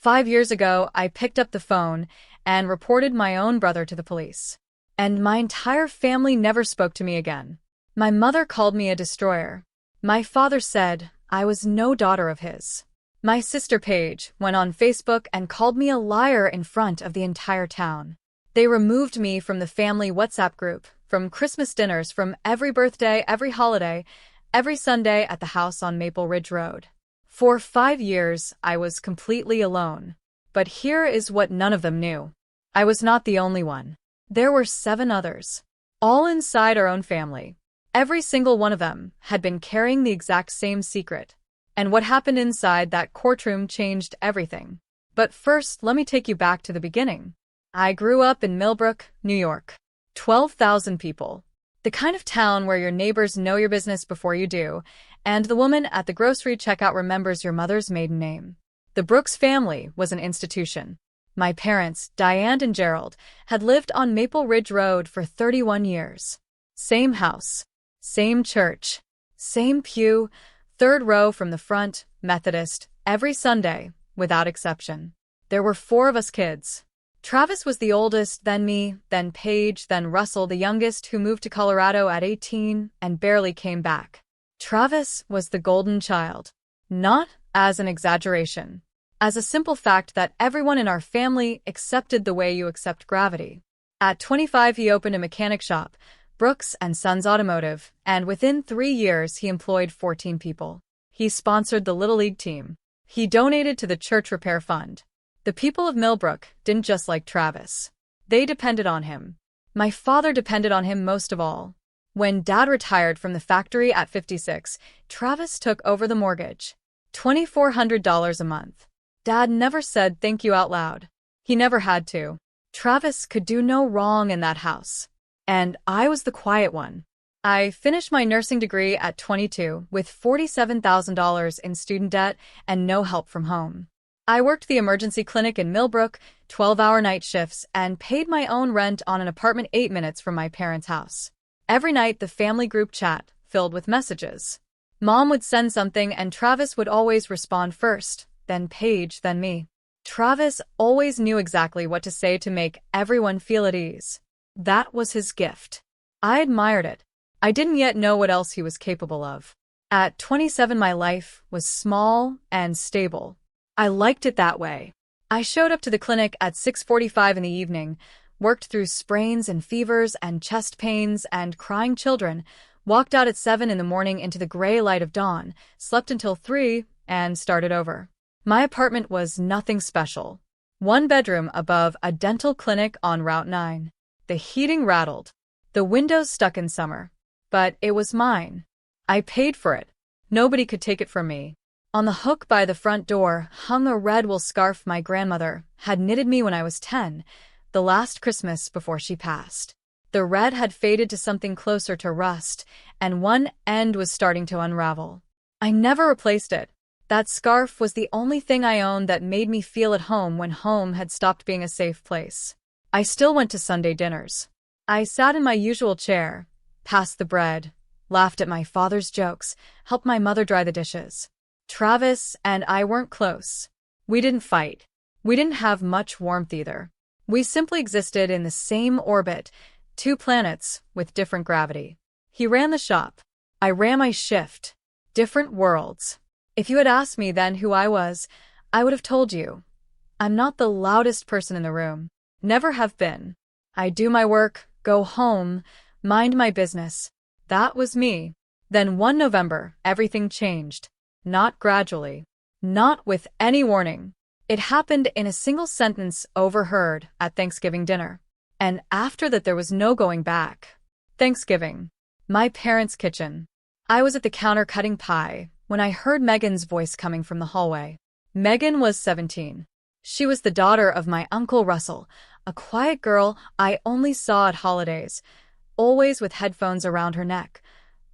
5 years ago, I picked up the phone and reported my own brother to the police. And my entire family never spoke to me again. My mother called me a destroyer. My father said I was no daughter of his. My sister Paige went on Facebook and called me a liar in front of the entire town. They removed me from the family WhatsApp group, from Christmas dinners, from every birthday, every holiday, every Sunday at the house on Maple Ridge Road. For 5 years, I was completely alone. But here is what none of them knew. I was not the only one. There were 7 others, all inside our own family. Every single one of them had been carrying the exact same secret. And what happened inside that courtroom changed everything. But first, let me take you back to the beginning. I grew up in Millbrook, New York. 12,000 people. The kind of town where your neighbors know your business before you do, and the woman at the grocery checkout remembers your mother's maiden name. The Brooks family was an institution. My parents, Diane and Gerald, had lived on Maple Ridge Road for 31 years. Same house, same church, same pew, 3rd row from the front, Methodist, every Sunday, without exception. There were 4 of us kids. Travis was the oldest, then me, then Paige, then Russell, the youngest, who moved to Colorado at 18 and barely came back. Travis was the golden child. Not as an exaggeration. As a simple fact that everyone in our family accepted the way you accept gravity. At 25, he opened a mechanic shop, Brooks & Sons Automotive, and within 3 years he employed 14 people. He sponsored the Little League team. He donated to the church repair fund. The people of Millbrook didn't just like Travis. They depended on him. My father depended on him most of all. When Dad retired from the factory at 56, Travis took over the mortgage. $2,400 a month. Dad never said thank you out loud. He never had to. Travis could do no wrong in that house. And I was the quiet one. I finished my nursing degree at 22 with $47,000 in student debt and no help from home. I worked the emergency clinic in Millbrook, 12-hour night shifts, and paid my own rent on an apartment 8 minutes from my parents' house. Every night, the family group chat filled with messages. Mom would send something and Travis would always respond first, then Paige, then me. Travis always knew exactly what to say to make everyone feel at ease. That was his gift. I admired it. I didn't yet know what else he was capable of. At 27, my life was small and stable. I liked it that way. I showed up to the clinic at 6:45 in the evening, worked through sprains and fevers and chest pains and crying children, walked out at 7 in the morning into the gray light of dawn, slept until 3, and started over. My apartment was nothing special. 1 bedroom above a dental clinic on Route 9. The heating rattled. The windows stuck in summer. But it was mine. I paid for it. Nobody could take it from me. On the hook by the front door hung a red wool scarf my grandmother had knitted me when I was 10, the last Christmas before she passed. The red had faded to something closer to rust, and one end was starting to unravel. I never replaced it. That scarf was the only thing I owned that made me feel at home when home had stopped being a safe place. I still went to Sunday dinners. I sat in my usual chair, passed the bread, laughed at my father's jokes, helped my mother dry the dishes. Travis and I weren't close. We didn't fight. We didn't have much warmth either. We simply existed in the same orbit, 2 planets with different gravity. He ran the shop. I ran my shift. Different worlds. If you had asked me then who I was, I would have told you. I'm not the loudest person in the room. Never have been. I do my work, go home, mind my business. That was me. Then one November, everything changed. Not gradually. Not with any warning. It happened in a single sentence overheard at Thanksgiving dinner. And after that there was no going back. Thanksgiving. My parents' kitchen. I was at the counter cutting pie when I heard Megan's voice coming from the hallway. Megan was 17. She was the daughter of my Uncle Russell, a quiet girl I only saw at holidays, always with headphones around her neck,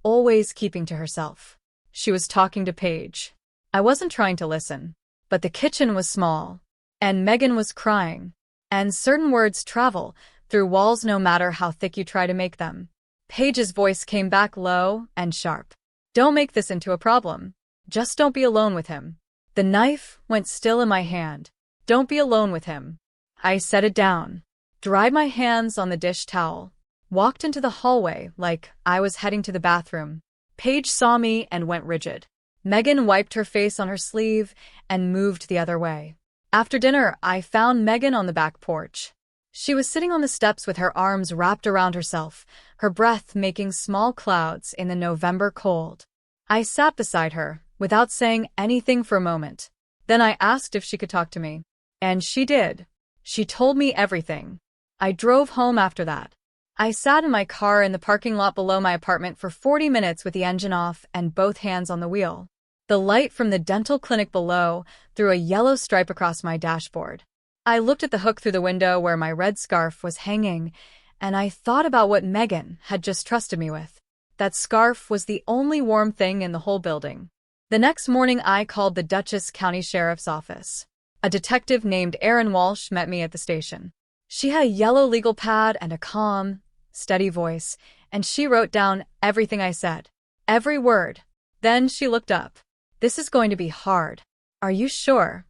always keeping to herself. She was talking to Paige. I wasn't trying to listen, but the kitchen was small, and Megan was crying, and certain words travel through walls no matter how thick you try to make them. Paige's voice came back low and sharp. Don't make this into a problem. Just don't be alone with him. The knife went still in my hand. Don't be alone with him. I set it down, dried my hands on the dish towel, walked into the hallway like I was heading to the bathroom. Paige saw me and went rigid. Megan wiped her face on her sleeve and moved the other way. After dinner, I found Megan on the back porch. She was sitting on the steps with her arms wrapped around herself, her breath making small clouds in the November cold. I sat beside her, without saying anything for a moment. Then I asked if she could talk to me. And she did. She told me everything. I drove home after that. I sat in my car in the parking lot below my apartment for 40 minutes with the engine off and both hands on the wheel. The light from the dental clinic below threw a yellow stripe across my dashboard. I looked at the hook through the window where my red scarf was hanging, and I thought about what Megan had just trusted me with. That scarf was the only warm thing in the whole building. The next morning, I called the Dutchess County Sheriff's Office. A detective named Erin Walsh met me at the station. She had a yellow legal pad and a calm, steady voice, and she wrote down everything I said. Every word. Then she looked up. This is going to be hard. Are you sure?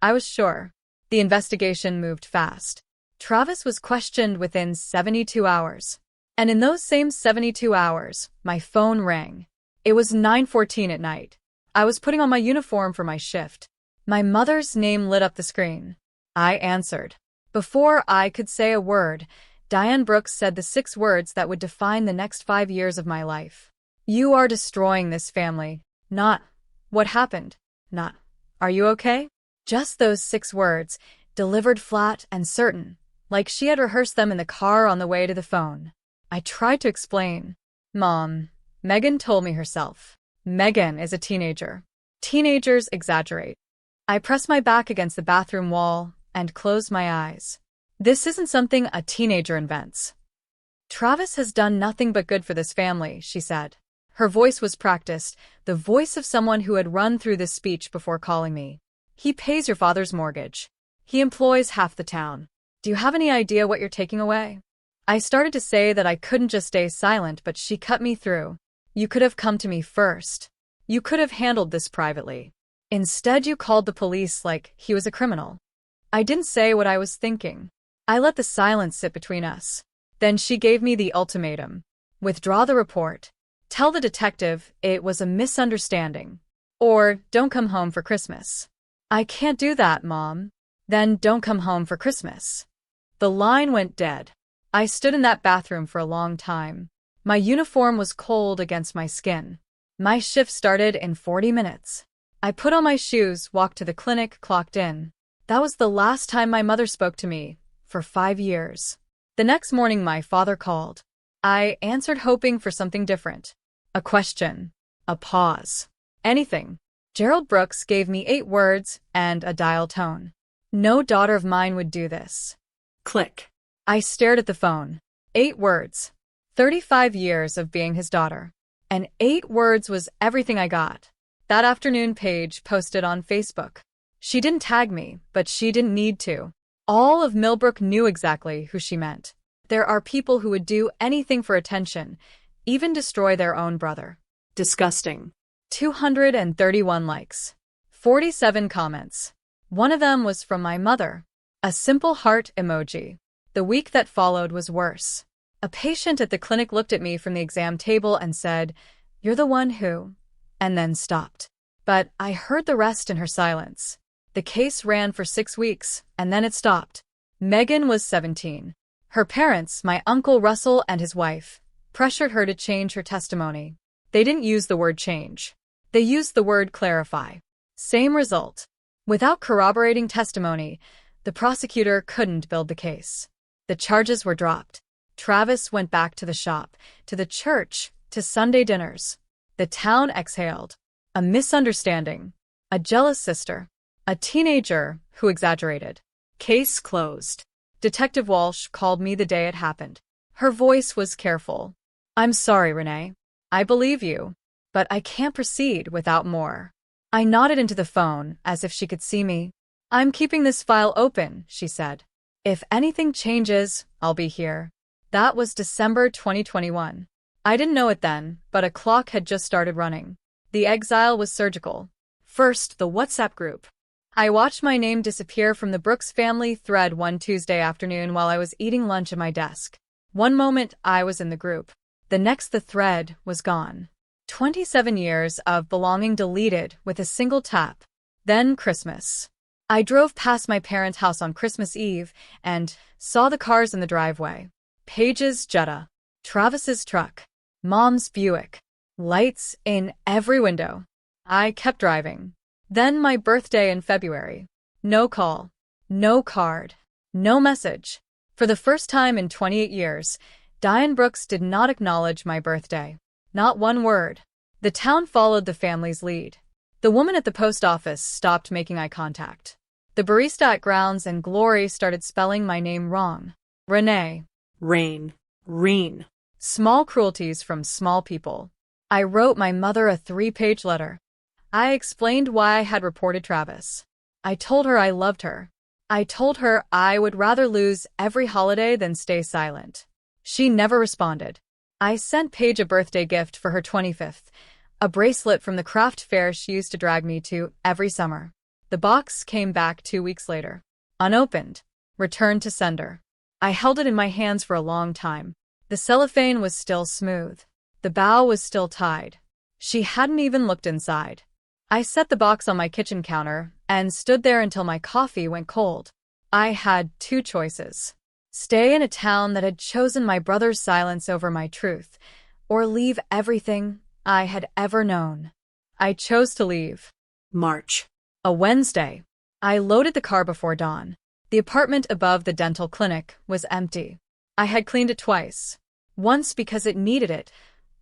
I was sure. The investigation moved fast. Travis was questioned within 72 hours. And in those same 72 hours, my phone rang. It was 9:14 at night. I was putting on my uniform for my shift. My mother's name lit up the screen. I answered. Before I could say a word, Diane Brooks said the 6 words that would define the next 5 years of my life. You are destroying this family. Not, what happened? Not, are you okay? Just those 6 words, delivered flat and certain, like she had rehearsed them in the car on the way to the phone. I tried to explain. Mom, Megan told me herself. Megan is a teenager. Teenagers exaggerate. I pressed my back against the bathroom wall and closed my eyes. This isn't something a teenager invents. Travis has done nothing but good for this family, she said. Her voice was practiced, the voice of someone who had run through this speech before calling me. He pays your father's mortgage. He employs half the town. Do you have any idea what you're taking away? I started to say that I couldn't just stay silent, but she cut me through. You could have come to me first. You could have handled this privately. Instead, you called the police like he was a criminal. I didn't say what I was thinking. I let the silence sit between us. Then she gave me the ultimatum. Withdraw the report. Tell the detective it was a misunderstanding. Or don't come home for Christmas. I can't do that, Mom. Then don't come home for Christmas. The line went dead. I stood in that bathroom for a long time. My uniform was cold against my skin. My shift started in 40 minutes. I put on my shoes, walked to the clinic, clocked in. That was the last time my mother spoke to me, for 5 years. The next morning, my father called. I answered, hoping for something different. A question. A pause. Anything. Gerald Brooks gave me 8 words and a dial tone. No daughter of mine would do this. Click. I stared at the phone. 8 words. 35 years of being his daughter. And 8 words was everything I got. That afternoon, Paige posted on Facebook. She didn't tag me, but she didn't need to. All of Millbrook knew exactly who she meant. There are people who would do anything for attention, even destroy their own brother. Disgusting. 231 likes. 47 comments. One of them was from my mother. A simple heart emoji. The week that followed was worse. A patient at the clinic looked at me from the exam table and said, "You're the one who," and then stopped. But I heard the rest in her silence. The case ran for 6 weeks, and then it stopped. Megan was 17. Her parents, my Uncle Russell and his wife, pressured her to change her testimony. They didn't use the word change. They used the word clarify. Same result. Without corroborating testimony, the prosecutor couldn't build the case. The charges were dropped. Travis went back to the shop, to the church, to Sunday dinners. The town exhaled. A misunderstanding. A jealous sister. A teenager who exaggerated. Case closed. Detective Walsh called me the day it happened. Her voice was careful. "I'm sorry, Renee. I believe you, but I can't proceed without more." I nodded into the phone as if she could see me. "I'm keeping this file open," she said. "If anything changes, I'll be here." That was December 2021. I didn't know it then, but a clock had just started running. The exile was surgical. First, the WhatsApp group. I watched my name disappear from the Brooks family thread one Tuesday afternoon while I was eating lunch at my desk. One moment I was in the group. The next the thread was gone. 27 years of belonging deleted with a single tap. Then Christmas. I drove past my parents' house on Christmas Eve and saw the cars in the driveway. Paige's Jetta. Travis's truck. Mom's Buick. Lights in every window. I kept driving. Then my birthday in February. No call. No card. No message. For the first time in 28 years, Diane Brooks did not acknowledge my birthday. Not one word. The town followed the family's lead. The woman at the post office stopped making eye contact. The barista at Grounds and Glory started spelling my name wrong. Renée. Rain. Reen. Small cruelties from small people. I wrote my mother a 3-page letter. I explained why I had reported Travis. I told her I loved her. I told her I would rather lose every holiday than stay silent. She never responded. I sent Paige a birthday gift for her 25th, a bracelet from the craft fair she used to drag me to every summer. The box came back 2 weeks later. Unopened. Returned to sender. I held it in my hands for a long time. The cellophane was still smooth. The bow was still tied. She hadn't even looked inside. I set the box on my kitchen counter and stood there until my coffee went cold. I had 2 choices. Stay in a town that had chosen my brother's silence over my truth, or leave everything I had ever known. I chose to leave. March. A Wednesday. I loaded the car before dawn. The apartment above the dental clinic was empty. I had cleaned it twice. Once because it needed it,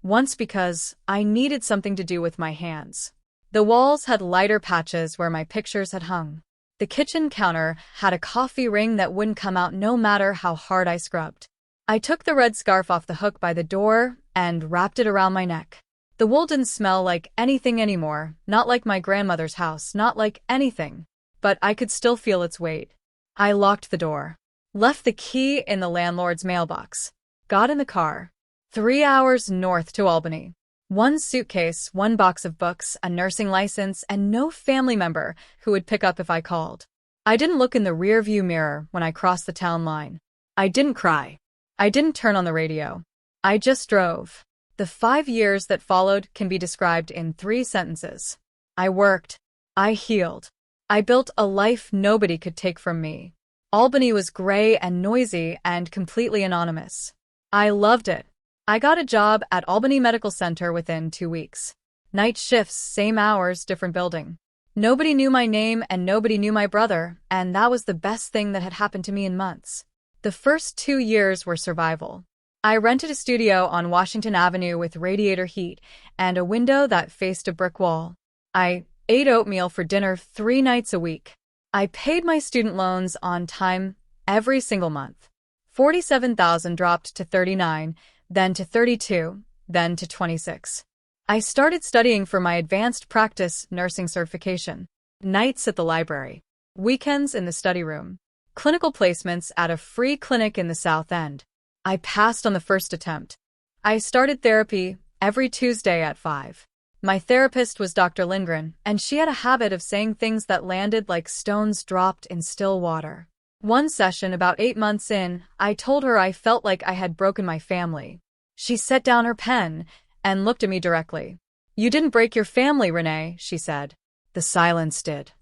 once because I needed something to do with my hands. The walls had lighter patches where my pictures had hung. The kitchen counter had a coffee ring that wouldn't come out no matter how hard I scrubbed. I took the red scarf off the hook by the door and wrapped it around my neck. The wool didn't smell like anything anymore, not like my grandmother's house, not like anything. But I could still feel its weight. I locked the door. Left the key in the landlord's mailbox. Got in the car. 3 hours north to Albany. 1 suitcase, 1 box of books, a nursing license, and no family member who would pick up if I called. I didn't look in the rearview mirror when I crossed the town line. I didn't cry. I didn't turn on the radio. I just drove. The 5 years that followed can be described in 3 sentences. I worked. I healed. I built a life nobody could take from me. Albany was gray and noisy and completely anonymous. I loved it. I got a job at Albany Medical Center within 2 weeks. Night shifts, same hours, different building. Nobody knew my name and nobody knew my brother, and that was the best thing that had happened to me in months. The first 2 years were survival. I rented a studio on Washington Avenue with radiator heat and a window that faced a brick wall. I ate oatmeal for dinner 3 nights a week. I paid my student loans on time every single month. $47,000 dropped to $39,000, then to $32,000, then to $26,000. I started studying for my advanced practice nursing certification. Nights at the library. Weekends in the study room. Clinical placements at a free clinic in the South End. I passed on the first attempt. I started therapy every Tuesday at 5. My therapist was Dr. Lindgren, and she had a habit of saying things that landed like stones dropped in still water. One session, about 8 months in, I told her I felt like I had broken my family. She set down her pen and looked at me directly. "You didn't break your family, Renée," she said. The silence did.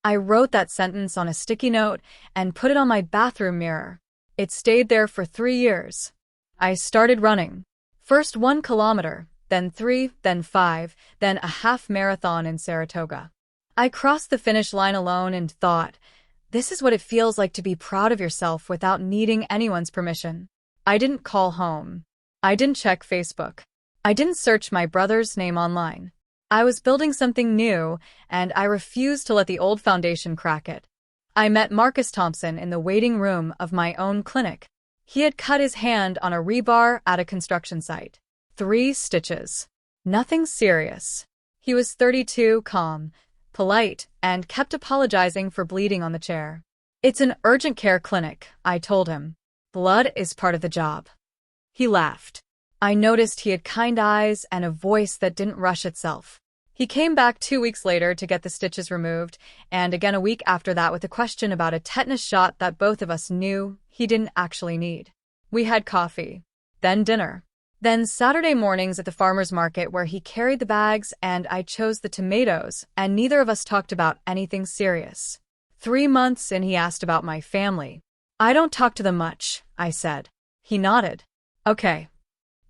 I wrote that sentence on a sticky note and put it on my bathroom mirror. It stayed there for 3 years. I started running. First 1 kilometer, then 3, then 5, then a half marathon in Saratoga. I crossed the finish line alone and thought, this is what it feels like to be proud of yourself without needing anyone's permission. I didn't call home. I didn't check Facebook. I didn't search my brother's name online. I was building something new, and I refused to let the old foundation crack it. I met Marcus Thompson in the waiting room of my own clinic. He had cut his hand on a rebar at a construction site. 3 stitches. Nothing serious. He was 32, calm, polite, and kept apologizing for bleeding on the chair. "It's an urgent care clinic," I told him. "Blood is part of the job." He laughed. I noticed he had kind eyes and a voice that didn't rush itself. He came back 2 weeks later to get the stitches removed, and again a week after that with a question about a tetanus shot that both of us knew he didn't actually need. We had coffee, then dinner, then Saturday mornings at the farmer's market where he carried the bags and I chose the tomatoes, and neither of us talked about anything serious. 3 months in, he asked about my family. I don't talk to them much, I said. He nodded. Okay.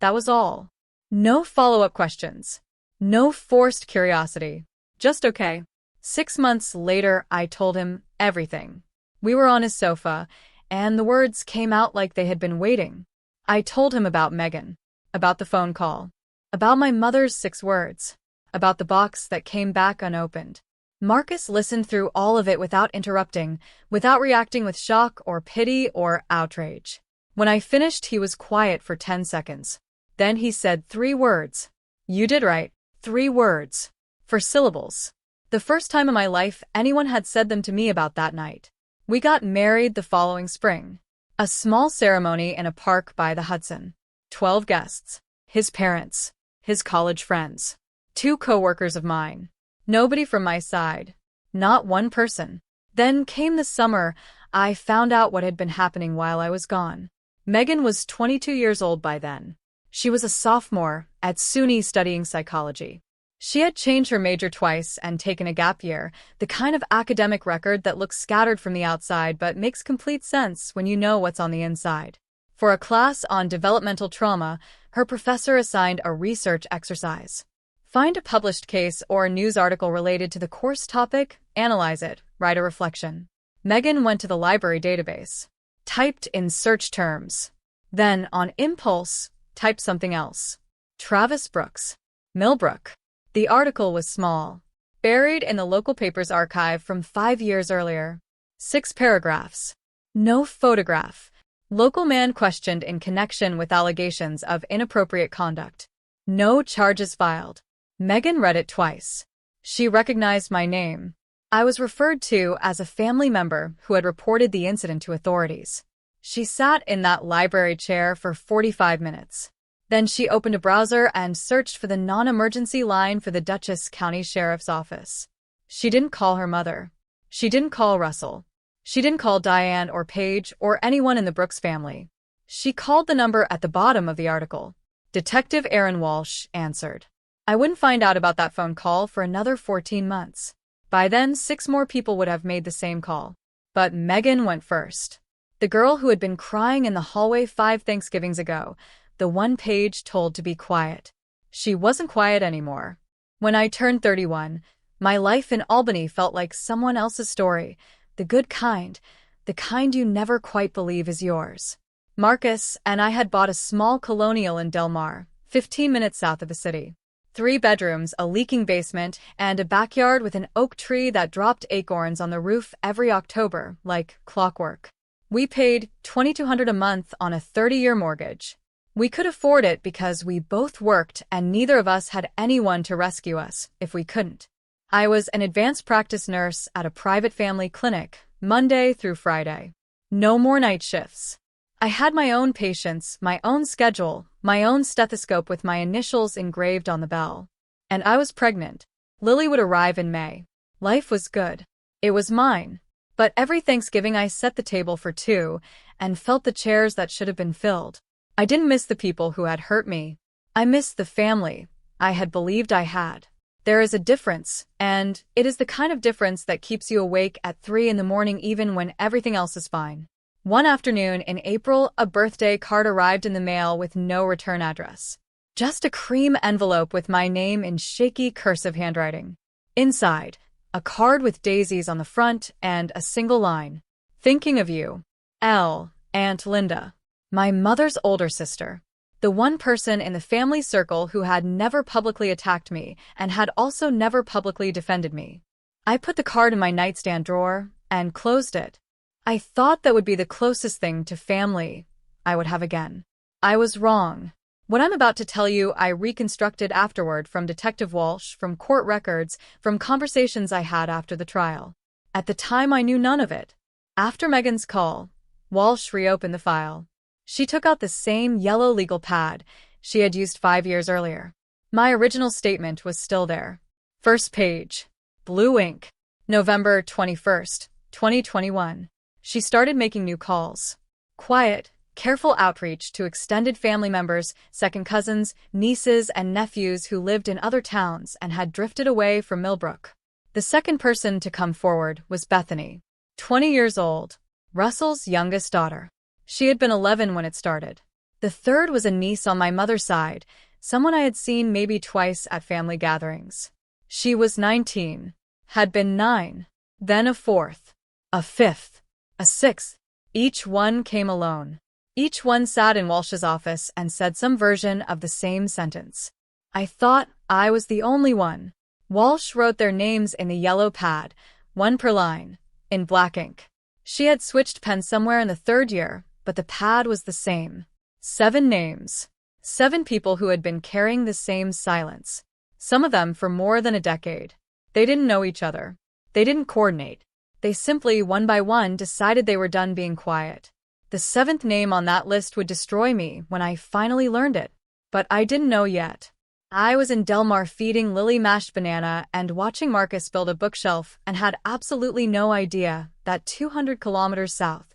That was all. No follow-up questions. No forced curiosity. Just okay. 6 months later, I told him everything. We were on his sofa, and the words came out like they had been waiting. I told him about Megan, about the phone call, about my mother's 6 words, about the box that came back unopened. Marcus listened through all of it without interrupting, without reacting with shock or pity or outrage. When I finished, he was quiet for 10 seconds. Then he said 3 words. You did right. 3 words. 4 syllables. The first time in my life anyone had said them to me about that night. We got married the following spring. A small ceremony in a park by the Hudson. 12 guests. His parents. His college friends. 2 coworkers of mine. Nobody from my side. Not one person. Then came the summer. I found out what had been happening while I was gone. Megan was 22 years old by then. She was a sophomore at SUNY studying psychology. She had changed her major twice and taken a gap year, the kind of academic record that looks scattered from the outside but makes complete sense when you know what's on the inside. For a class on developmental trauma, her professor assigned a research exercise. Find a published case or a news article related to the course topic, analyze it, write a reflection. Megan went to the library database, typed in search terms. Then, on impulse, typed something else. Travis Brooks. Millbrook. The article was small, buried in the local paper's archive from 5 years earlier. 6 paragraphs. No photograph. Local man questioned in connection with allegations of inappropriate conduct. No charges filed. Megan read it twice. She recognized my name. I was referred to as a family member who had reported the incident to authorities. She sat in that library chair for 45 minutes. Then she opened a browser and searched for the non-emergency line for the Dutchess County Sheriff's Office. She didn't call her mother. She didn't call Russell. She didn't call Diane or Paige or anyone in the Brooks family. She called the number at the bottom of the article. Detective Aaron Walsh answered. I wouldn't find out about that phone call for another 14 months. By then, 6 more people would have made the same call. But Megan went first. The girl who had been crying in the hallway 5 Thanksgivings ago, the one Paige told to be quiet. She wasn't quiet anymore. When I turned 31, my life in Albany felt like someone else's story, the good kind, the kind you never quite believe is yours. Marcus and I had bought a small colonial in Del Mar, 15 minutes south of the city. 3 bedrooms, a leaking basement, and a backyard with an oak tree that dropped acorns on the roof every October, like clockwork. We paid $2,200 a month on a 30-year mortgage. We could afford it because we both worked and neither of us had anyone to rescue us if we couldn't. I was an advanced practice nurse at a private family clinic, Monday through Friday. No more night shifts. I had my own patients, my own schedule, my own stethoscope with my initials engraved on the bell. And I was pregnant. Lily would arrive in May. Life was good. It was mine. But every Thanksgiving I set the table for 2 and felt the chairs that should have been filled. I didn't miss the people who had hurt me. I missed the family I had believed I had. There is a difference, and it is the kind of difference that keeps you awake at 3 in the morning even when everything else is fine. One afternoon in April, a birthday card arrived in the mail with no return address. Just a cream envelope with my name in shaky cursive handwriting. Inside, a card with daisies on the front and a single line. Thinking of you. L. Aunt Linda. My mother's older sister. The one person in the family circle who had never publicly attacked me and had also never publicly defended me. I put the card in my nightstand drawer and closed it. I thought that would be the closest thing to family I would have again. I was wrong. What I'm about to tell you I reconstructed afterward from Detective Walsh, from court records, from conversations I had after the trial. At the time I knew none of it. After Megan's call, Walsh reopened the file. She took out the same yellow legal pad she had used 5 years earlier. My original statement was still there. First page. Blue ink. November 21st, 2021. She started making new calls. Quiet, careful outreach to extended family members, second cousins, nieces, and nephews who lived in other towns and had drifted away from Millbrook. The second person to come forward was Bethany, 20 years old, Russell's youngest daughter. She had been 11 when it started. The third was a niece on my mother's side, someone I had seen maybe twice at family gatherings. She was 19, had been 9, then a fourth, a fifth, a sixth. Each one came alone. Each one sat in Walsh's office and said some version of the same sentence. I thought I was the only one. Walsh wrote their names in the yellow pad, one per line, in black ink. She had switched pens somewhere in the third year, but the pad was the same. 7 names. 7 people who had been carrying the same silence. Some of them for more than a decade. They didn't know each other. They didn't coordinate. They simply, one by one, decided they were done being quiet. The 7th name on that list would destroy me when I finally learned it. But I didn't know yet. I was in Del Mar feeding Lily mashed banana and watching Marcus build a bookshelf and had absolutely no idea that 200 kilometers south,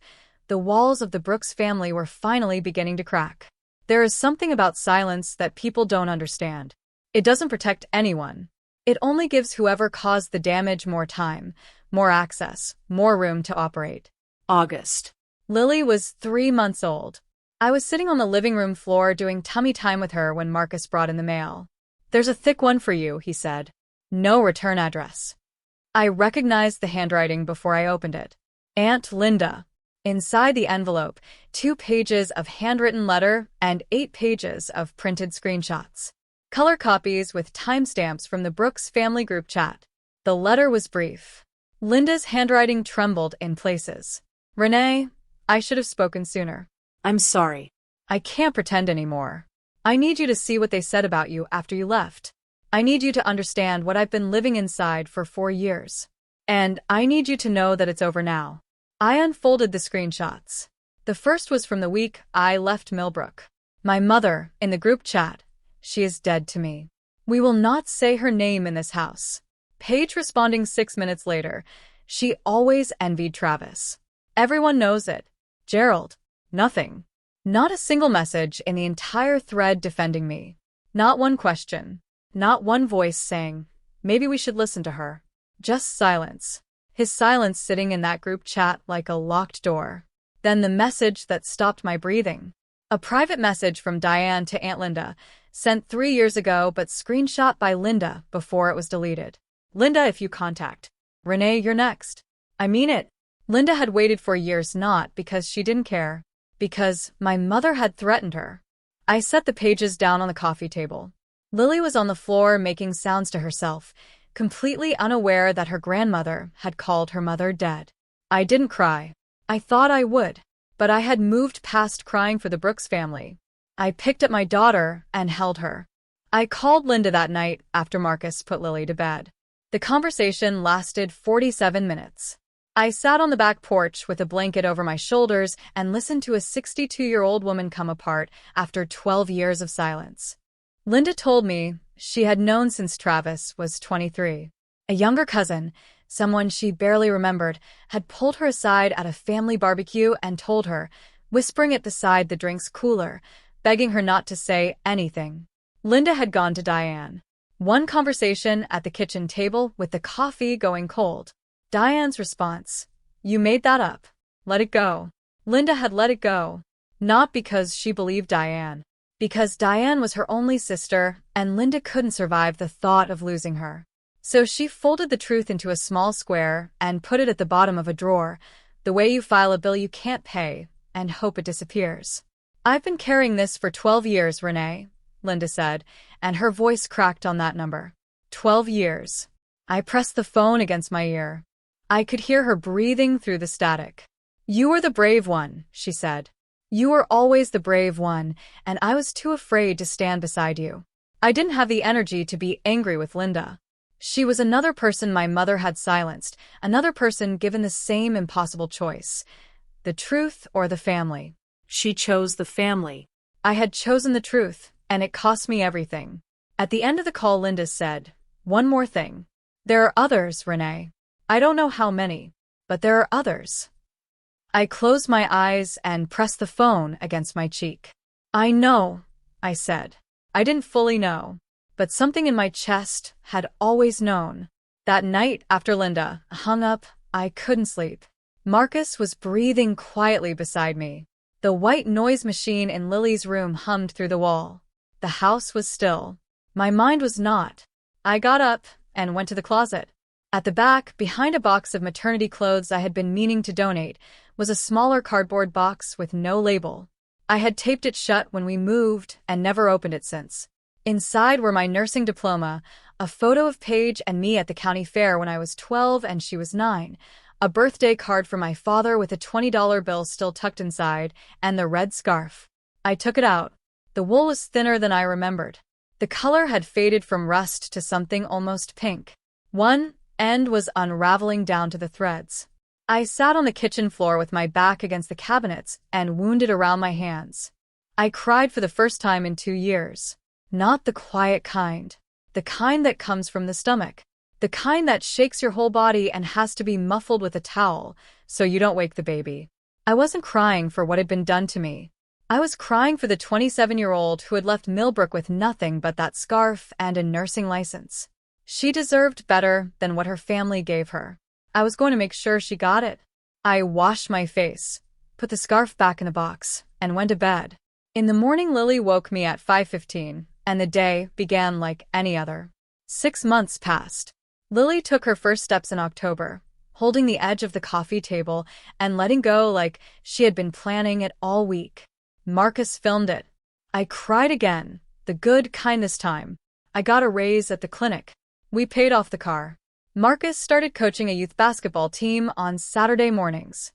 the walls of the Brooks family were finally beginning to crack. There is something about silence that people don't understand. It doesn't protect anyone. It only gives whoever caused the damage more time, more access, more room to operate. August. Lily was 3 months old. I was sitting on the living room floor doing tummy time with her when Marcus brought in the mail. There's a thick one for you, he said. No return address. I recognized the handwriting before I opened it. Aunt Linda. Inside the envelope, 2 pages of handwritten letter and 8 pages of printed screenshots. Color copies with timestamps from the Brooks family group chat. The letter was brief. Linda's handwriting trembled in places. Renee, I should have spoken sooner. I'm sorry. I can't pretend anymore. I need you to see what they said about you after you left. I need you to understand what I've been living inside for 4 years. And I need you to know that it's over now. I unfolded the screenshots. The first was from the week I left Millbrook. My mother, in the group chat. She is dead to me. We will not say her name in this house. Paige responding 6 minutes later. She always envied Travis. Everyone knows it. Gerald. Nothing. Not a single message in the entire thread defending me. Not one question. Not one voice saying, maybe we should listen to her. Just silence. His silence sitting in that group chat like a locked door. Then the message that stopped my breathing. A private message from Diane to Aunt Linda, sent 3 years ago but screenshot by Linda before it was deleted. Linda, if you contact Renee, you're next. I mean it. Linda had waited for years, not because she didn't care. Because my mother had threatened her. I set the pages down on the coffee table. Lily was on the floor making sounds to herself, completely unaware that her grandmother had called her mother dead. I didn't cry. I thought I would. But I had moved past crying for the Brooks family. I picked up my daughter and held her. I called Linda that night after Marcus put Lily to bed. The conversation lasted 47 minutes. I sat on the back porch with a blanket over my shoulders and listened to a 62-year-old woman come apart after 12 years of silence. Linda told me she had known since Travis was 23. A younger cousin, someone she barely remembered, had pulled her aside at a family barbecue and told her, whispering it beside the drink's cooler, begging her not to say anything. Linda had gone to Diane. One conversation at the kitchen table with the coffee going cold. Diane's response, you made that up. Let it go. Linda had let it go. Not because she believed Diane. Because Diane was her only sister, and Linda couldn't survive the thought of losing her. So she folded the truth into a small square and put it at the bottom of a drawer, the way you file a bill you can't pay, and hope it disappears. I've been carrying this for 12 years, Renee, Linda said, and her voice cracked on that number. 12 years. I pressed the phone against my ear. I could hear her breathing through the static. You were the brave one, she said. You were always the brave one, and I was too afraid to stand beside you. I didn't have the energy to be angry with Linda. She was another person my mother had silenced, another person given the same impossible choice. The truth or the family. She chose the family. I had chosen the truth, and it cost me everything. At the end of the call, Linda said, One more thing. There are others, Renee. I don't know how many, but there are others. I closed my eyes and pressed the phone against my cheek. I know, I said. I didn't fully know, but something in my chest had always known. That night after Linda hung up, I couldn't sleep. Marcus was breathing quietly beside me. The white noise machine in Lily's room hummed through the wall. The house was still. My mind was not. I got up and went to the closet. At the back, behind a box of maternity clothes I had been meaning to donate, was a smaller cardboard box with no label. I had taped it shut when we moved and never opened it since. Inside were my nursing diploma, a photo of Paige and me at the county fair when I was 12 and she was 9, a birthday card from my father with a $20 bill still tucked inside, and the red scarf. I took it out. The wool was thinner than I remembered. The color had faded from rust to something almost pink. One end was unraveling down to the threads. I sat on the kitchen floor with my back against the cabinets and wounded around my hands. I cried for the first time in 2 years. Not the quiet kind. The kind that comes from the stomach. The kind that shakes your whole body and has to be muffled with a towel so you don't wake the baby. I wasn't crying for what had been done to me. I was crying for the 27-year-old who had left Millbrook with nothing but that scarf and a nursing license. She deserved better than what her family gave her. I was going to make sure she got it. I washed my face, put the scarf back in the box, and went to bed. In the morning, Lily woke me at 5:15, and the day began like any other. 6 months passed. Lily took her first steps in October, holding the edge of the coffee table and letting go like she had been planning it all week. Marcus filmed it. I cried again, the good kind this time. I got a raise at the clinic. We paid off the car. Marcus started coaching a youth basketball team on Saturday mornings.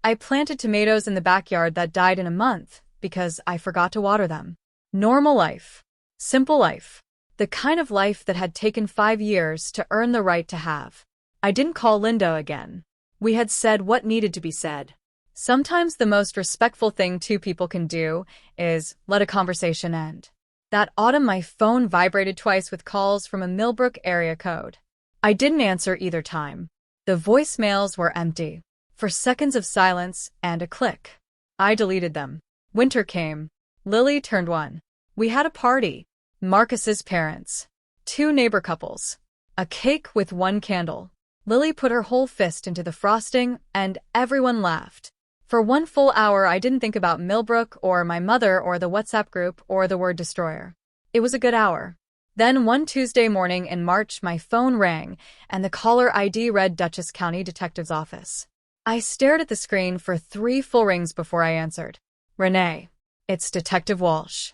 I planted tomatoes in the backyard that died in a month because I forgot to water them. Normal life. Simple life. The kind of life that had taken 5 years to earn the right to have. I didn't call Linda again. We had said what needed to be said. Sometimes the most respectful thing two people can do is let a conversation end. That autumn, my phone vibrated twice with calls from a Millbrook area code. I didn't answer either time. The voicemails were empty. For seconds of silence and a click. I deleted them. Winter came. Lily turned 1. We had a party. Marcus's parents. 2 neighbor couples. A cake with 1 candle. Lily put her whole fist into the frosting, and everyone laughed. For 1 full hour, I didn't think about Millbrook or my mother or the WhatsApp group or the word destroyer. It was a good hour. Then one Tuesday morning in March, my phone rang, and the caller ID read Dutchess County Detective's Office. I stared at the screen for 3 full rings before I answered. Renee, it's Detective Walsh.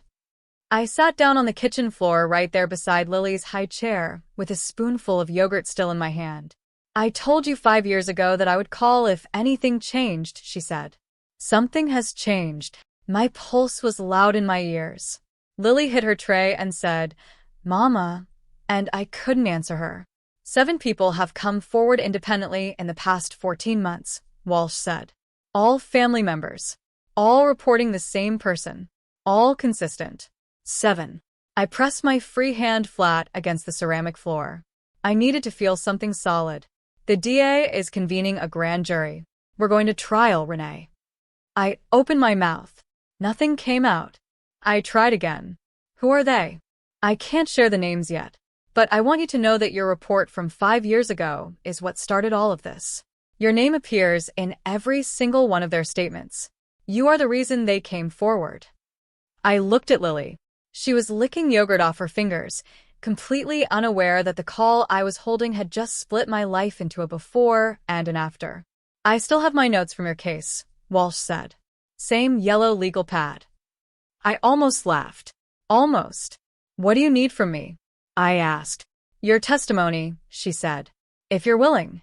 I sat down on the kitchen floor right there beside Lily's high chair, with a spoonful of yogurt still in my hand. I told you 5 years ago that I would call if anything changed, she said. Something has changed. My pulse was loud in my ears. Lily hit her tray and said, Mama, and I couldn't answer her. 7 people have come forward independently in the past 14 months, Walsh said. All family members. All reporting the same person. All consistent. 7. I pressed my free hand flat against the ceramic floor. I needed to feel something solid. The DA is convening a grand jury. We're going to trial, Renee. I opened my mouth. Nothing came out. I tried again. Who are they? I can't share the names yet, but I want you to know that your report from 5 years ago is what started all of this. Your name appears in every single one of their statements. You are the reason they came forward. I looked at Lily. She was licking yogurt off her fingers, completely unaware that the call I was holding had just split my life into a before and an after. I still have my notes from your case, Walsh said. Same yellow legal pad. I almost laughed. Almost. What do you need from me? I asked. Your testimony, she said. If you're willing.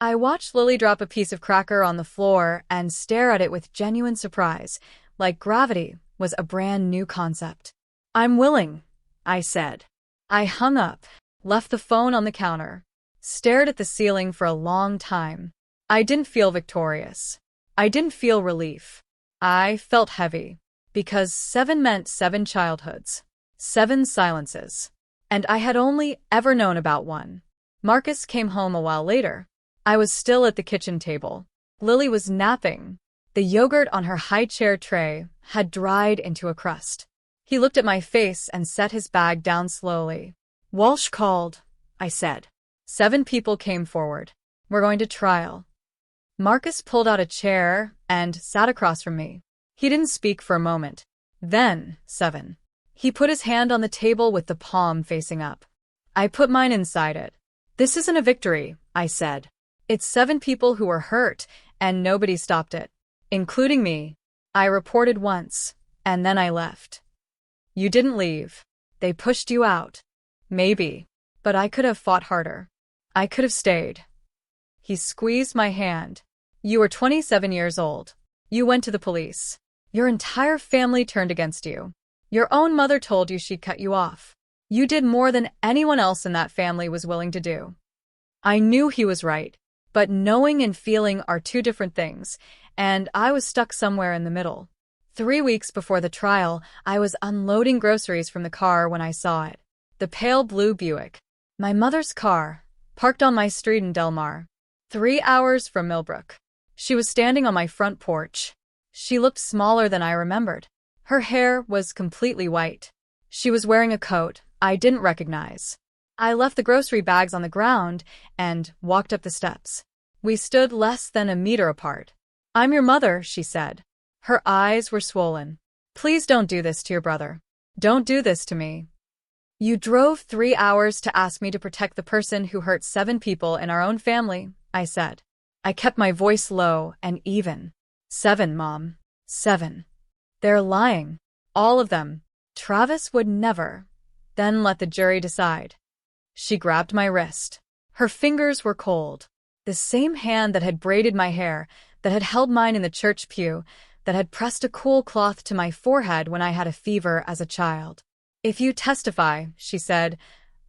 I watched Lily drop a piece of cracker on the floor and stare at it with genuine surprise, like gravity was a brand new concept. I'm willing, I said. I hung up, left the phone on the counter, stared at the ceiling for a long time. I didn't feel victorious. I didn't feel relief. I felt heavy, because 7 meant 7 childhoods, 7 silences. and I had only ever known about one. Marcus came home a while later. I was still at the kitchen table. Lily was napping. The yogurt on her high-chair tray had dried into a crust. He looked at my face and set his bag down slowly. "Walsh called," I said. 7 people came forward. "We're going to trial." Marcus pulled out a chair and sat across from me. He didn't speak for a moment. Then, 7. He put his hand on the table with the palm facing up. I put mine inside it. "This isn't a victory," I said. "It's 7 people who were hurt, and nobody stopped it. Including me. I reported once, and then I left." "You didn't leave. They pushed you out." "Maybe. But I could have fought harder. I could have stayed." He squeezed my hand. "You were 27 years old. You went to the police. Your entire family turned against you. Your own mother told you she'd cut you off. You did more than anyone else in that family was willing to do." I knew he was right, but knowing and feeling are 2 different things, and I was stuck somewhere in the middle. 3 weeks before the trial, I was unloading groceries from the car when I saw it. The pale blue Buick. My mother's car, parked on my street in Del Mar. 3 hours from Millbrook. She was standing on my front porch. She looked smaller than I remembered. Her hair was completely white. She was wearing a coat I didn't recognize. I left the grocery bags on the ground and walked up the steps. We stood less than a meter apart. "I'm your mother," she said. Her eyes were swollen. "Please don't do this to your brother. Don't do this to me. You drove 3 hours to ask me to protect the person who hurt 7 people in our own family," I said. I kept my voice low and even. 7, Mom. 7. They're lying. All of them. Travis would never. Then let the jury decide. She grabbed my wrist. Her fingers were cold. The same hand that had braided my hair, that had held mine in the church pew, that had pressed a cool cloth to my forehead when I had a fever as a child. "If you testify," she said,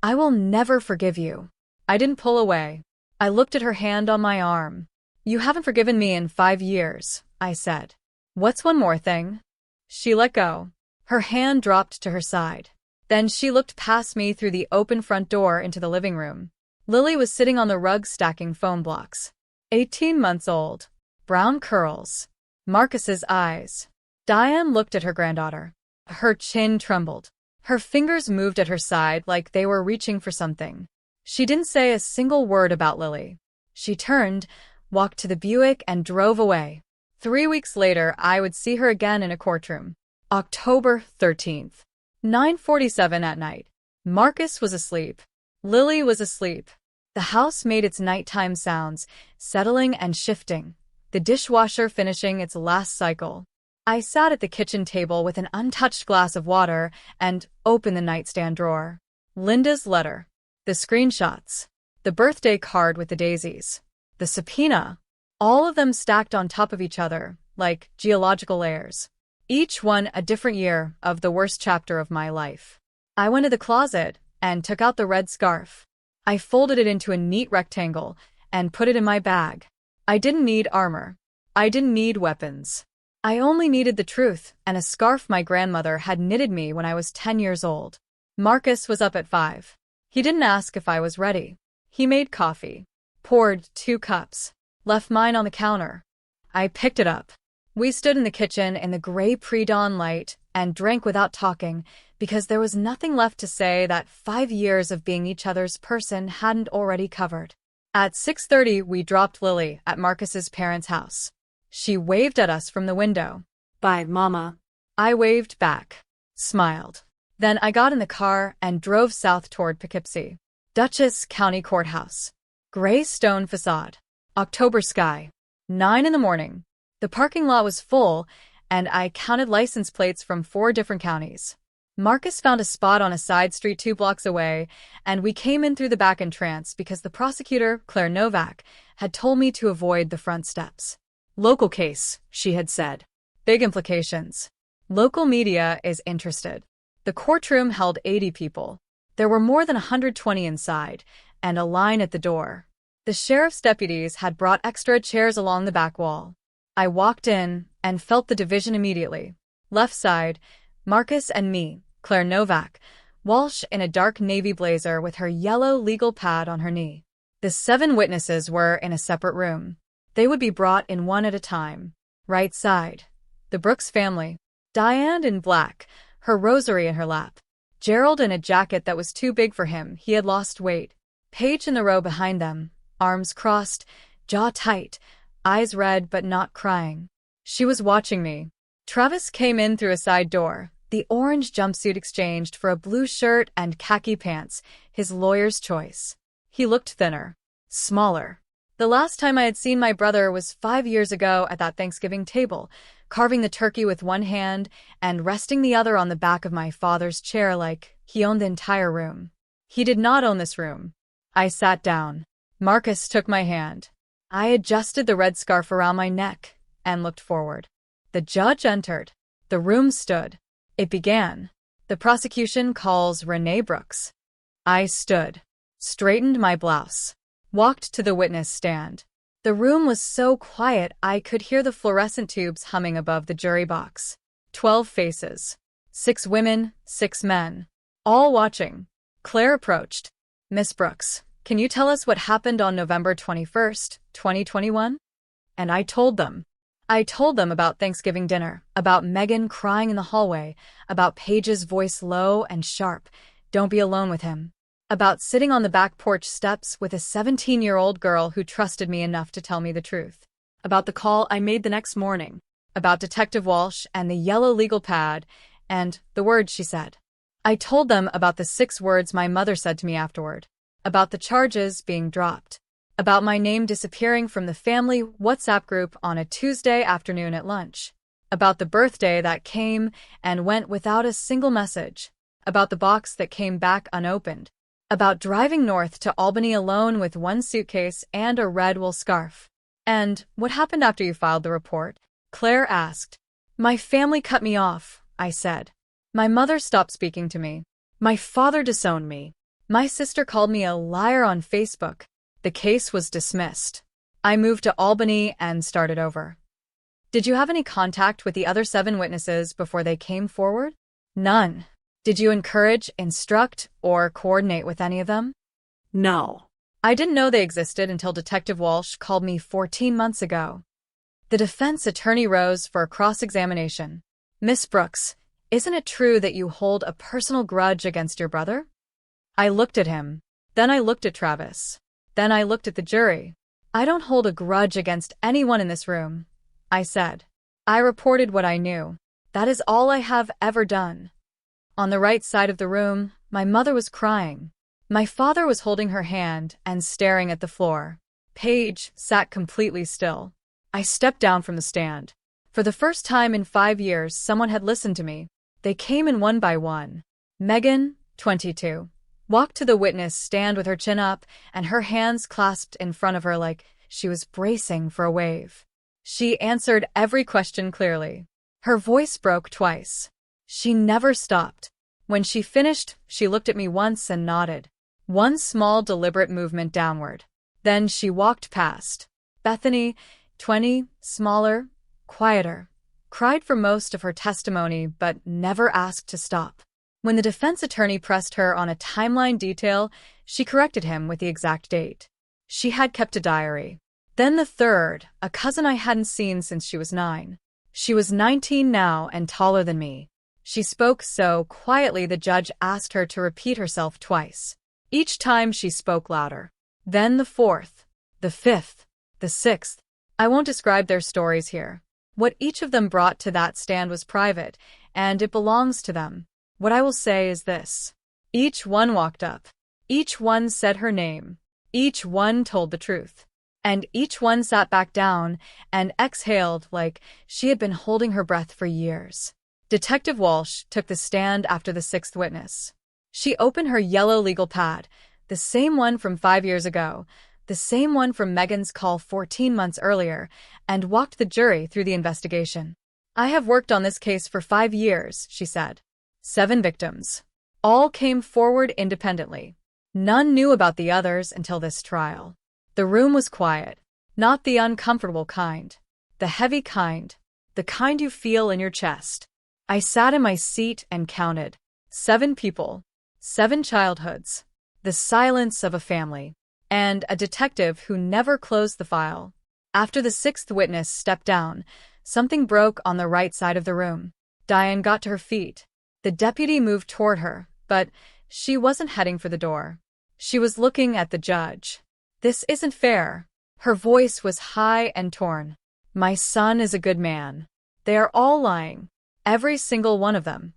"I will never forgive you." I didn't pull away. I looked at her hand on my arm. "You haven't forgiven me in 5 years," I said. "What's one more thing?" She let go. Her hand dropped to her side. Then she looked past me through the open front door into the living room. Lily was sitting on the rug stacking phone blocks. 18 months old. Brown curls. Marcus's eyes. Diane looked at her granddaughter. Her chin trembled. Her fingers moved at her side like they were reaching for something. She didn't say a single word about Lily. She turned, walked to the Buick, and drove away. 3 weeks later, I would see her again in a courtroom. October 13th. 9:47 at night. Marcus was asleep. Lily was asleep. The house made its nighttime sounds, settling and shifting, the dishwasher finishing its last cycle. I sat at the kitchen table with an untouched glass of water and opened the nightstand drawer. Linda's letter. The screenshots. The birthday card with the daisies. The subpoena. All of them stacked on top of each other, like geological layers. Each one a different year of the worst chapter of my life. I went to the closet and took out the red scarf. I folded it into a neat rectangle and put it in my bag. I didn't need armor. I didn't need weapons. I only needed the truth and a scarf my grandmother had knitted me when I was 10 years old. Marcus was up at 5. He didn't ask if I was ready. He made coffee, poured 2 cups, left mine on the counter. I picked it up. We stood in the kitchen in the gray pre-dawn light and drank without talking because there was nothing left to say that 5 years of being each other's person hadn't already covered. At 6:30, we dropped Lily at Marcus's parents' house. She waved at us from the window. "Bye, Mama." I waved back, smiled. Then I got in the car and drove south toward Poughkeepsie. Dutchess County Courthouse. Gray stone facade. October sky. 9 in the morning. The parking lot was full, and I counted license plates from 4 different counties. Marcus found a spot on a side street 2 blocks away, and we came in through the back entrance because the prosecutor, Claire Novak, had told me to avoid the front steps. "Local case," she had said. "Big implications. Local media is interested." The courtroom held 80 people. There were more than 120 inside, and a line at the door. The sheriff's deputies had brought extra chairs along the back wall. I walked in and felt the division immediately. Left side, Marcus and me, Claire Novak, Walsh in a dark navy blazer with her yellow legal pad on her knee. The 7 witnesses were in a separate room. They would be brought in one at a time. Right side. The Brooks family. Diane in black, her rosary in her lap. Gerald in a jacket that was too big for him, he had lost weight. Paige in the row behind them, arms crossed, jaw tight, eyes red but not crying. She was watching me. Travis came in through a side door, the orange jumpsuit exchanged for a blue shirt and khaki pants, his lawyer's choice. He looked thinner, smaller. The last time I had seen my brother was 5 years ago at that Thanksgiving table, carving the turkey with one hand and resting the other on the back of my father's chair like he owned the entire room. He did not own this room. I sat down. Marcus took my hand. I adjusted the red scarf around my neck and looked forward. The judge entered. The room stood. It began. The prosecution calls Renée Brooks. I stood, straightened my blouse, walked to the witness stand. The room was so quiet I could hear the fluorescent tubes humming above the jury box. 12 faces. 6 women, 6 men. All watching. Claire approached. Miss Brooks, can you tell us what happened on November 21st, 2021? And I told them. I told them about Thanksgiving dinner, about Megan crying in the hallway, about Paige's voice low and sharp, don't be alone with him, about sitting on the back porch steps with a 17-year-old girl who trusted me enough to tell me the truth, about the call I made the next morning, about Detective Walsh and the yellow legal pad, and the words she said. I told them about the 6 words my mother said to me afterward, about the charges being dropped, about my name disappearing from the family WhatsApp group on a Tuesday afternoon at lunch, about the birthday that came and went without a single message, about the box that came back unopened, about driving north to Albany alone with 1 suitcase and a red wool scarf. And what happened after you filed the report? Claire asked. My family cut me off, I said. My mother stopped speaking to me. My father disowned me. My sister called me a liar on Facebook. The case was dismissed. I moved to Albany and started over. Did you have any contact with the other 7 witnesses before they came forward? None. Did you encourage, instruct, or coordinate with any of them? No. I didn't know they existed until Detective Walsh called me 14 months ago. The defense attorney rose for a cross-examination. Miss Brooks, isn't it true that you hold a personal grudge against your brother? I looked at him. Then I looked at Travis. Then I looked at the jury. I don't hold a grudge against anyone in this room, I said. I reported what I knew. That is all I have ever done. On the right side of the room, my mother was crying. My father was holding her hand and staring at the floor. Paige sat completely still. I stepped down from the stand. For the first time in 5 years, someone had listened to me. They came in one by one. Megan, 22. Walked to the witness stand with her chin up and her hands clasped in front of her like she was bracing for a wave. She answered every question clearly. Her voice broke twice. She never stopped. When she finished, she looked at me once and nodded. One small, deliberate movement downward. Then she walked past. Bethany, 20, smaller, quieter, cried for most of her testimony but never asked to stop. When the defense attorney pressed her on a timeline detail, she corrected him with the exact date. She had kept a diary. Then the third, a cousin I hadn't seen since she was 9. She was 19 now and taller than me. She spoke so quietly the judge asked her to repeat herself twice. Each time she spoke louder. Then the 4th, the 5th, the 6th. I won't describe their stories here. What each of them brought to that stand was private, and it belongs to them. What I will say is this. Each one walked up. Each one said her name. Each one told the truth. And each one sat back down and exhaled like she had been holding her breath for years. Detective Walsh took the stand after the 6th witness. She opened her yellow legal pad, the same one from 5 years ago, the same one from Megan's call 14 months earlier, and walked the jury through the investigation. I have worked on this case for 5 years, she said. 7 victims. All came forward independently. None knew about the others until this trial. The room was quiet. Not the uncomfortable kind. The heavy kind. The kind you feel in your chest. I sat in my seat and counted. 7 people. 7 childhoods, the silence of a family, and a detective who never closed the file. After the 6th witness stepped down, something broke on the right side of the room. Diane got to her feet. The deputy moved toward her, but she wasn't heading for the door. She was looking at the judge. "This isn't fair." Her voice was high and torn. "My son is a good man. They are all lying. Every single one of them."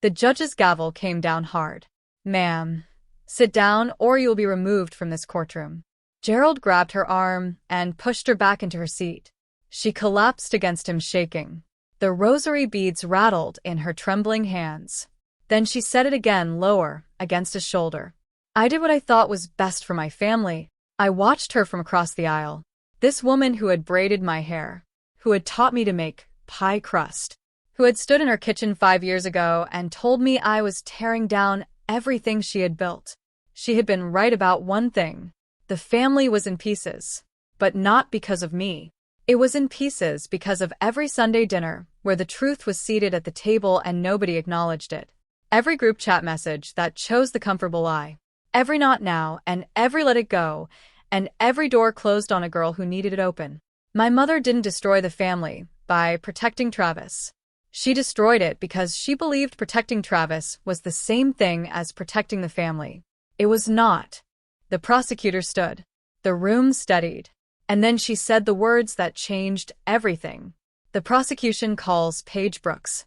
The judge's gavel came down hard. "Ma'am, sit down or you will be removed from this courtroom." Gerald grabbed her arm and pushed her back into her seat. She collapsed against him, shaking. The rosary beads rattled in her trembling hands. Then she said it again, lower, against his shoulder. "I did what I thought was best for my family. I watched her from across the aisle. This woman who had braided my hair, who had taught me to make pie crust, who had stood in her kitchen 5 years ago and told me I was tearing down everything she had built. She had been right about one thing. The family was in pieces. But not because of me. It was in pieces because of every Sunday dinner where the truth was seated at the table and nobody acknowledged it. Every group chat message that chose the comfortable lie. Every not now and every let it go, and every door closed on a girl who needed it open. My mother didn't destroy the family by protecting Travis. She destroyed it because she believed protecting Travis was the same thing as protecting the family. It was not." The prosecutor stood. The room steadied. And then she said the words that changed everything. "The prosecution calls Paige Brooks."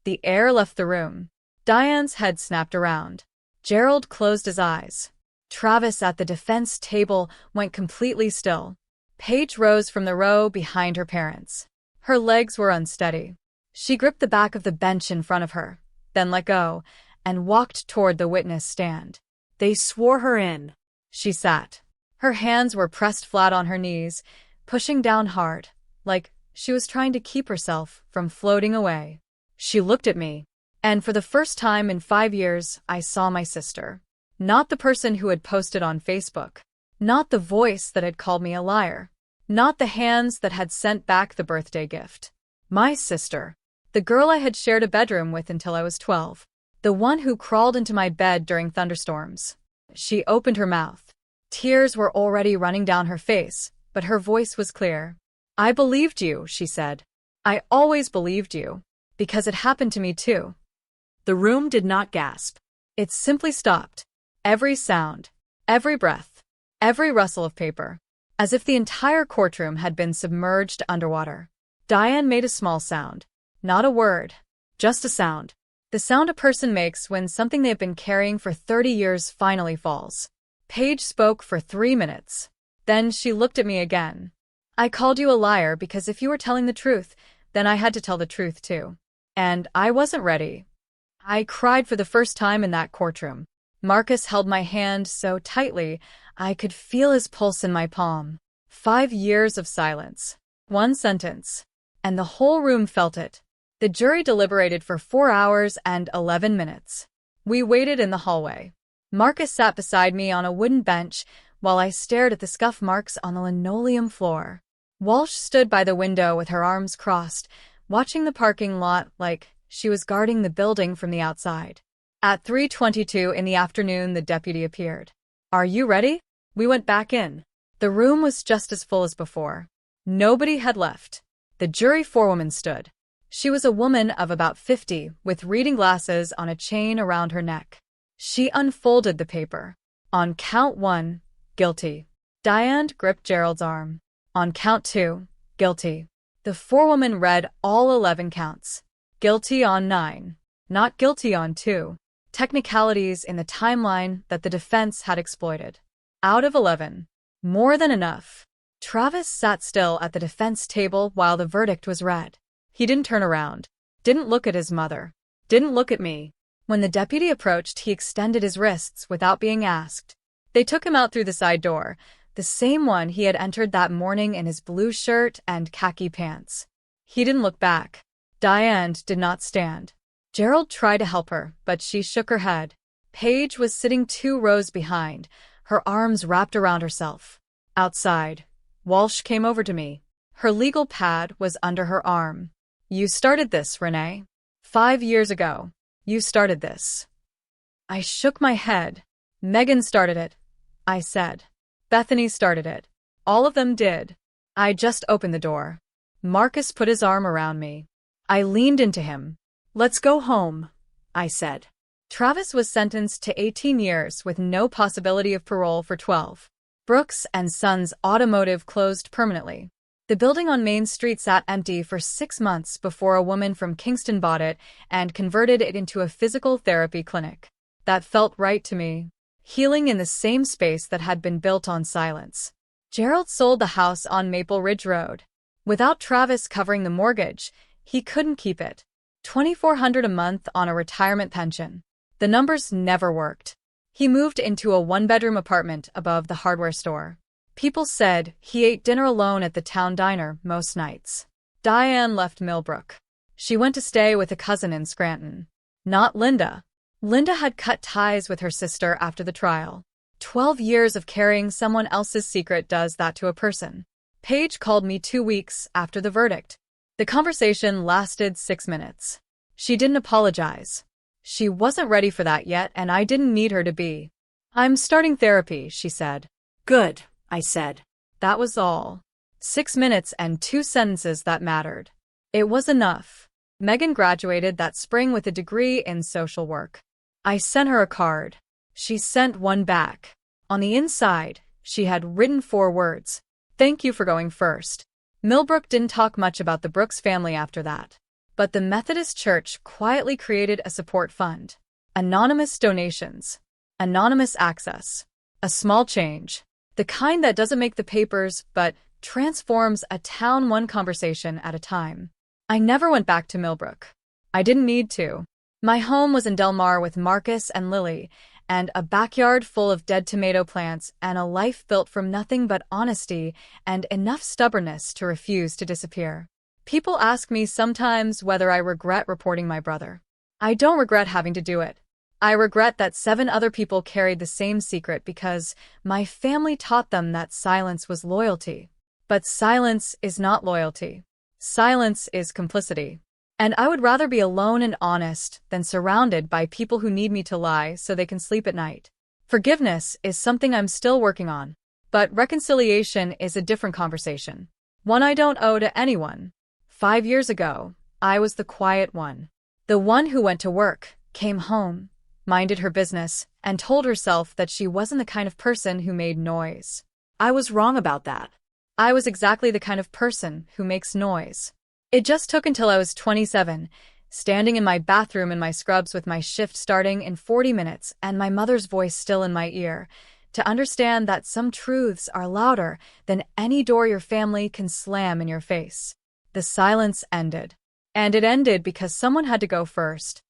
The air left the room. Diane's head snapped around. Gerald closed his eyes. Travis at the defense table went completely still. Paige rose from the row behind her parents. Her legs were unsteady. She gripped the back of the bench in front of her, then let go, and walked toward the witness stand. They swore her in. She sat. Her hands were pressed flat on her knees, pushing down hard, like she was trying to keep herself from floating away. She looked at me, and for the first time in 5 years, I saw my sister. Not the person who had posted on Facebook. Not the voice that had called me a liar. Not the hands that had sent back the birthday gift. My sister. The girl I had shared a bedroom with until I was 12. The one who crawled into my bed during thunderstorms. She opened her mouth. Tears were already running down her face, but her voice was clear. "I believed you," she said. "I always believed you. Because it happened to me too." The room did not gasp. It simply stopped. Every sound, every breath, every rustle of paper. As if the entire courtroom had been submerged underwater. Diane made a small sound. Not a word. Just a sound. The sound a person makes when something they've been carrying for 30 years finally falls. Paige spoke for 3 minutes. Then she looked at me again. "I called you a liar because if you were telling the truth, then I had to tell the truth too. And I wasn't ready." I cried for the first time in that courtroom. Marcus held my hand so tightly, I could feel his pulse in my palm. 5 years of silence. 1 sentence. And the whole room felt it. The jury deliberated for 4 hours and 11 minutes. We waited in the hallway. Marcus sat beside me on a wooden bench while I stared at the scuff marks on the linoleum floor. Walsh stood by the window with her arms crossed, watching the parking lot like she was guarding the building from the outside. At 3:22 in the afternoon, the deputy appeared. "Are you ready?" We went back in. The room was just as full as before. Nobody had left. The jury forewoman stood. She was a woman of about 50, with reading glasses on a chain around her neck. She unfolded the paper. On count 1, guilty. Diane gripped Gerald's arm. On count 2, guilty. The forewoman read all 11 counts. Guilty on 9. Not guilty on 2. Technicalities in the timeline that the defense had exploited. Out of 11. More than enough. Travis sat still at the defense table while the verdict was read. He didn't turn around. Didn't look at his mother. Didn't look at me. When the deputy approached, he extended his wrists without being asked. They took him out through the side door, the same one he had entered that morning in his blue shirt and khaki pants. He didn't look back. Diane did not stand. Gerald tried to help her, but she shook her head. Paige was sitting 2 rows behind, her arms wrapped around herself. Outside, Walsh came over to me. Her legal pad was under her arm. "You started this, Renée. 5 years ago. You started this." I shook my head. Megan started it, I said. Bethany started it. All of them did. I just opened the door. Marcus put his arm around me. I leaned into him. Let's go home, I said. Travis was sentenced to 18 years with no possibility of parole for 12. Brooks and Sons Automotive closed permanently. The building on Main Street sat empty for 6 months before a woman from Kingston bought it and converted it into a physical therapy clinic. That felt right to me. Healing in the same space that had been built on silence. Gerald sold the house on Maple Ridge Road. Without Travis covering the mortgage, he couldn't keep it. $2,400 a month on a retirement pension. The numbers never worked. He moved into a one-bedroom apartment above the hardware store. People said he ate dinner alone at the town diner most nights. Diane left Millbrook. She went to stay with a cousin in Scranton. Not Linda. Linda had cut ties with her sister after the trial. 12 years of carrying someone else's secret does that to a person. Paige called me 2 weeks after the verdict. The conversation lasted 6 minutes. She didn't apologize. She wasn't ready for that yet, and I didn't need her to be. I'm starting therapy, she said. Good, I said. That was all. 6 minutes and 2 sentences that mattered. It was enough. Megan graduated that spring with a degree in social work. I sent her a card. She sent one back. On the inside, she had written 4 words. Thank you for going first. Millbrook didn't talk much about the Brooks family after that. But the Methodist Church quietly created a support fund. Anonymous donations. Anonymous access. A small change. The kind that doesn't make the papers, but transforms a town one conversation at a time. I never went back to Millbrook. I didn't need to. My home was in Del Mar with Marcus and Lily, and a backyard full of dead tomato plants and a life built from nothing but honesty and enough stubbornness to refuse to disappear. People ask me sometimes whether I regret reporting my brother. I don't regret having to do it. I regret that 7 other people carried the same secret because my family taught them that silence was loyalty. But silence is not loyalty. Silence is complicity. And I would rather be alone and honest than surrounded by people who need me to lie so they can sleep at night. Forgiveness is something I'm still working on. But reconciliation is a different conversation. One I don't owe to anyone. 5 years ago, I was the quiet one. The one who went to work, came home, minded her business, and told herself that she wasn't the kind of person who made noise. I was wrong about that. I was exactly the kind of person who makes noise. It just took until I was 27, standing in my bathroom in my scrubs with my shift starting in 40 minutes and my mother's voice still in my ear, to understand that some truths are louder than any door your family can slam in your face. The silence ended. And it ended because someone had to go first.